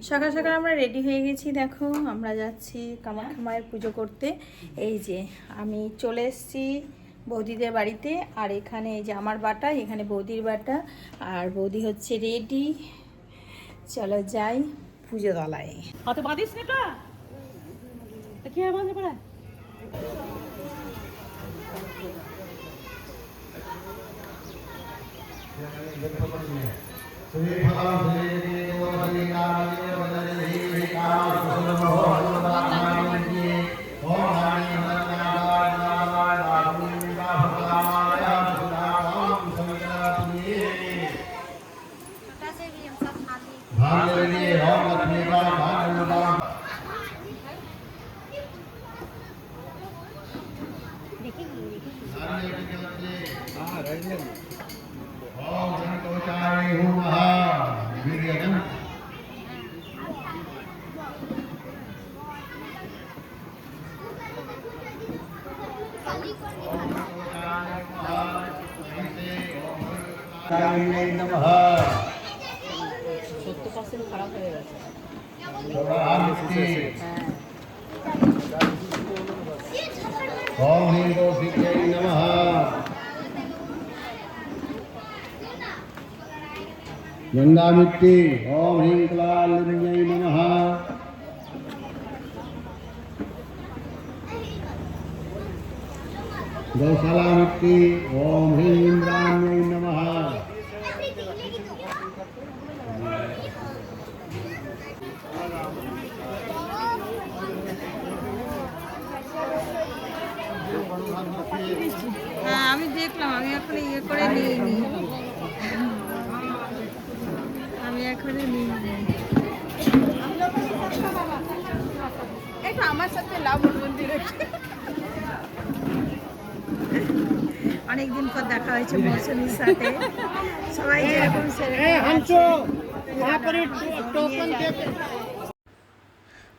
সকাল সকাল আমরা রেডি হয়ে গেছি। দেখো আমরা যাচ্ছি কামাখ্যা মায়ের পুজো করতে। এই যে আমি চলে এসেছি বৌদিদের বাড়িতে, আর এখানে এই যে আমার বাটা, এখানে বৌদির বাটা, আর বৌদি হচ্ছে রেডি। চলো যাই পুজো তলায়। অত বাদিস না কি আমাদের পড়া খারাপ হয়ে গেছে। गंगा मिट्टी ओम ह्रीं क्लाल लिंगै नमः। गौशाला मिट्टी ओम ह्रीं इंद्राण्यै नमः। হ্যাঁ আমি দেখলাম, আমি এখন ইয়ে করে নিইনি, আমি এখন আমার সাথে লাভ মন্দিরে অনেকদিন পর দেখা হয়েছে মৌসুমীর সাথে। সবাই যেরকম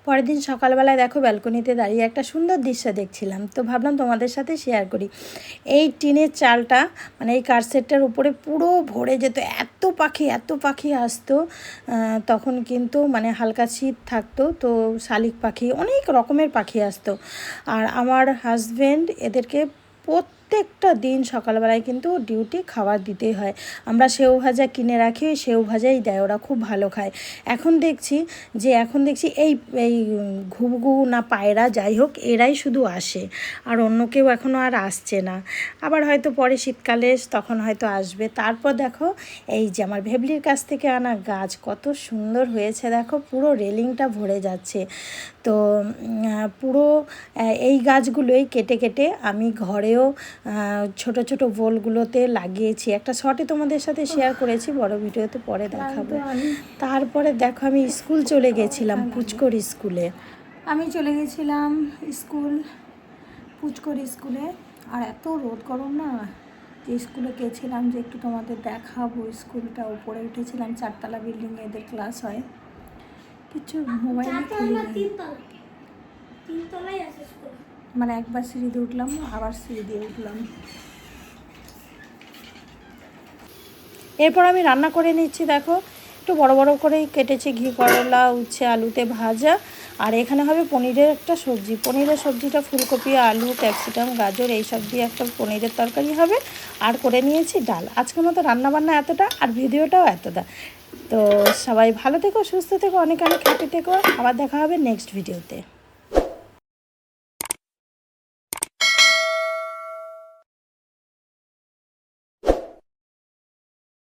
পরের দিন সকালবেলায় দেখো ব্যালকনিতে দাঁড়িয়ে একটা সুন্দর দৃশ্য দেখছিলাম, তো ভাবলাম তোমাদের সাথে শেয়ার করি। এই টিনের চালটা মানে এই কারসেটটার উপরে পুরো ভরে যেত, এত পাখি আসতো। তখন কিন্তু মানে হালকা শীত থাকতো, তো শালিক পাখি অনেক রকমের পাখি আসতো। আর আমার হাজব্যান্ড এদেরকে প্রত্যেকটা দিন সকালবেলায় কিন্তু ডিউটি খাবার দিতেই হয়। আমরা সেও ভাজা কিনে রাখি, ওই সেও ভাজাই দেয়, ওরা খুব ভালো খায়। এখন দেখছি এই এই ঘুঘু না পায়রা যাই হোক এরাই শুধু আসে, আর অন্য কেউ এখনও আর আসছে না। আবার হয়তো পরে শীতকালে তখন হয়তো আসবে। তারপর দেখো এই যে আমার ভেবলির কাছ থেকে আনা গাছ কত সুন্দর হয়েছে, দেখো পুরো রেলিংটা ভরে যাচ্ছে। তো পুরো এই গাছগুলোই কেটে কেটে আমি ঘরেও ছোট ছোট বোলগুলোতে লাগিয়েছি। একটা শর্টে তোমাদের সাথে শেয়ার করেছি, বড় ভিডিওতে পরে দেখাবো। তারপরে দেখো আমি স্কুল চলে গেছিলাম, পুচকর স্কুলে। আমি চলে গেছিলাম পুচকর স্কুলে। আর এত রোদ গরম না, যে স্কুলে গেছিলাম যে একটু তোমাদের দেখাবো। স্কুলটা উপরে উঠেছিলাম, 4তলা বিল্ডিংয়ে এদের ক্লাস হয়। কিছু মোবাইলে মানে একবার সিঁড়ি দিয়ে উঠলাম, আবার সিঁড়ি দিয়ে উঠলাম। এরপর আমি রান্না করে নিচ্ছি। দেখো একটু বড় বড় করেই কেটেছি, ঘি করলা উচ্ছে আলুতে ভাজা। আর এখানে হবে পনিরের একটা সবজি। পনিরের সবজিটা ফুলকপি আলু ক্যাপসিকাম গাজর এইসব দিয়ে একটা পনিরের তরকারি হবে। আর করে নিয়েছি ডাল। আজকের মতো রান্নাবান্না এতটা, আর ভিডিওটাও এতটা। তো সবাই ভালো থেকো, সুস্থ থেকো, অনেক হ্যাপি থেকো। আবার দেখা হবে নেক্সট ভিডিওতে।